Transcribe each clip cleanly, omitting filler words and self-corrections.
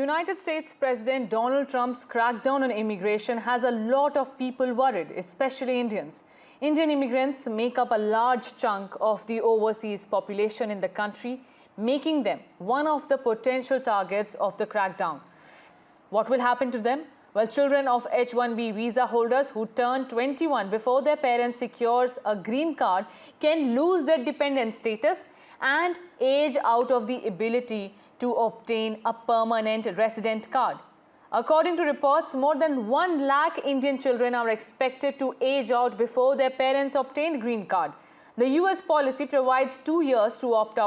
United States President Donald Trump's crackdown on immigration has a lot of people worried, especially Indians. Indian immigrants make up a large chunk of the overseas population in the country, making them one of the potential targets of the crackdown. What will happen to them? Well, children of H-1B visa holders who turn 21 before their parents secures a green card can lose their dependent status and age out of the ability to obtain a permanent resident card. According to reports, more than 1 lakh Indian children are expected to age out before their parents obtain green card. The US policy provides 2 years to opt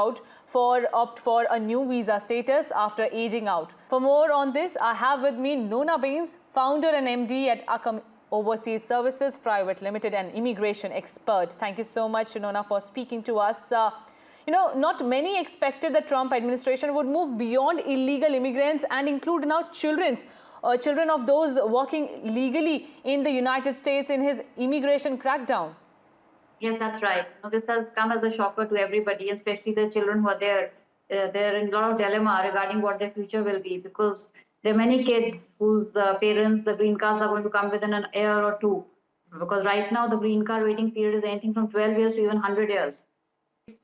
for a new visa status after aging out. For more on this, I have with me Nona Bains, founder and MD at Akam Overseas Services Private Limited and immigration expert. Thank you so much, Nona, for speaking to us. Not many expected the Trump administration would move beyond illegal immigrants and include now children of those working legally in the United States in his immigration crackdown. Yes, that's right. This has come as a shocker to everybody, especially the children who are there. They're in a lot of dilemma regarding what their future will be, because there are many kids whose parents, the green cards are going to come within an year or two. Because right now, the green card waiting period is anything from 12 years to even 100 years.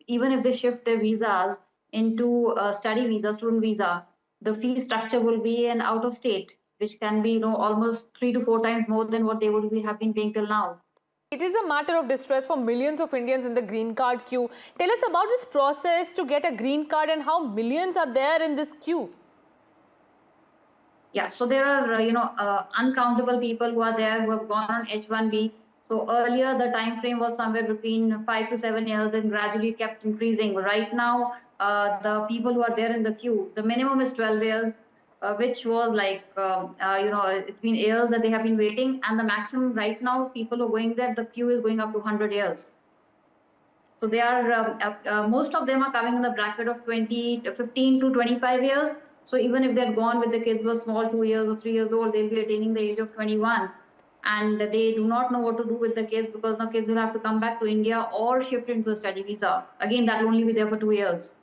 Even if they shift their visas into a study visa, student visa, the fee structure will be an out of state, which can be almost 3 to 4 times more than what they would have been paying till now. It is a matter of distress for millions of Indians in the green card queue. Tell us about this process to get a green card and how millions are there in this queue. Yeah, so there are, uncountable people who are there who have gone on H-1B. So earlier, the time frame was somewhere between 5 to 7 years and gradually kept increasing. Right now, the people who are there in the queue, the minimum is 12 years, which was like, it's been years that they have been waiting. And the maximum right now, people who are going there, the queue is going up to 100 years. So they are, most of them are coming in the bracket of 15 to 25 years. So even if they're gone with the kids were small, 2 years or 3 years old, they'll be attaining the age of 21. And they do not know what to do with the kids because now kids will have to come back to India or shift into a study visa. Again, that will only be there for 2 years.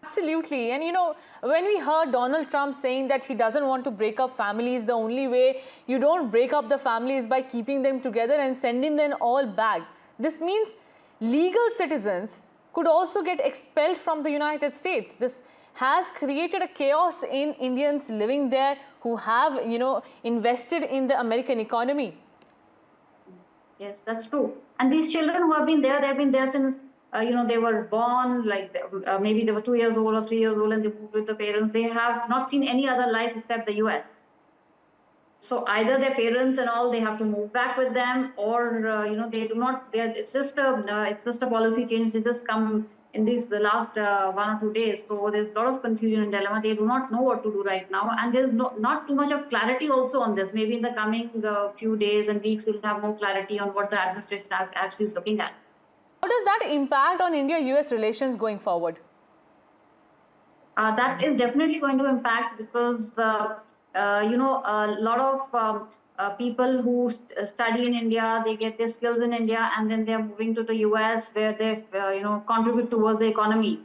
Absolutely. And when we heard Donald Trump saying that he doesn't want to break up families, the only way you don't break up the family is by keeping them together and sending them all back. This means legal citizens could also get expelled from the United States. This has created a chaos in Indians living there who have, invested in the American economy. Yes, that's true. And these children who have been there, they've been there since, they were born, maybe they were 2 years old or 3 years old and they moved with the parents. They have not seen any other life except the US. So either their parents and all, they have to move back with them, or, they do not, it's just a policy change. It's just come in the last 1 or 2 days. So there's a lot of confusion and dilemma. They do not know what to do right now. And there's not too much of clarity also on this. Maybe in the coming few days and weeks, we'll have more clarity on what the administration actually is looking at. How does that impact on India-US relations going forward? That is definitely going to impact because, a lot of people who study in India, they get their skills in India, and then they're moving to the US where they, contribute towards the economy.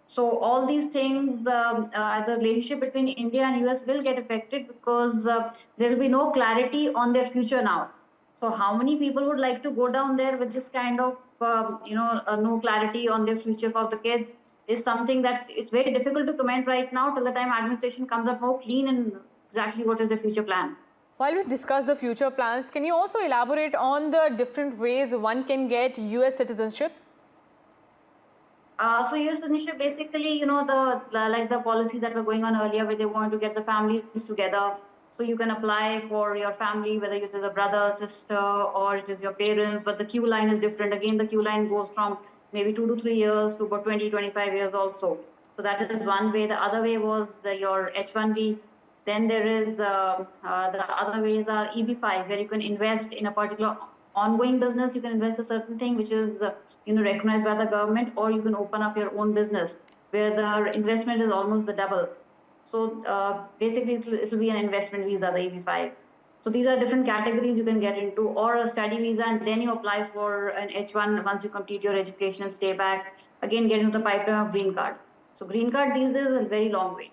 So all these things, the relationship between India and US will get affected because there will be no clarity on their future now. So how many people would like to go down there with this kind of, no clarity on their future for the kids is something that is very difficult to comment right now till the time administration comes up more clean and exactly what is the future plan. While we discuss the future plans, can you also elaborate on the different ways one can get US citizenship? So US citizenship, basically, the policy that were going on earlier where they want to get the families together. So you can apply for your family, whether it is a brother, sister, or it is your parents, but the queue line is different. Again, the queue line goes from maybe 2 to 3 years to about 20, 25 years also. So that is one way. The other way was your H-1B. Then there is the other ways are EB-5, where you can invest in a particular ongoing business. You can invest a certain thing which is recognized by the government, or you can open up your own business where the investment is almost the double. So basically, it will be an investment visa, the EB-5. So these are different categories you can get into, or a study visa, and then you apply for an H-1 once you complete your education and stay back. Again, get into the pipeline of green card. So green card these days is a very long wait.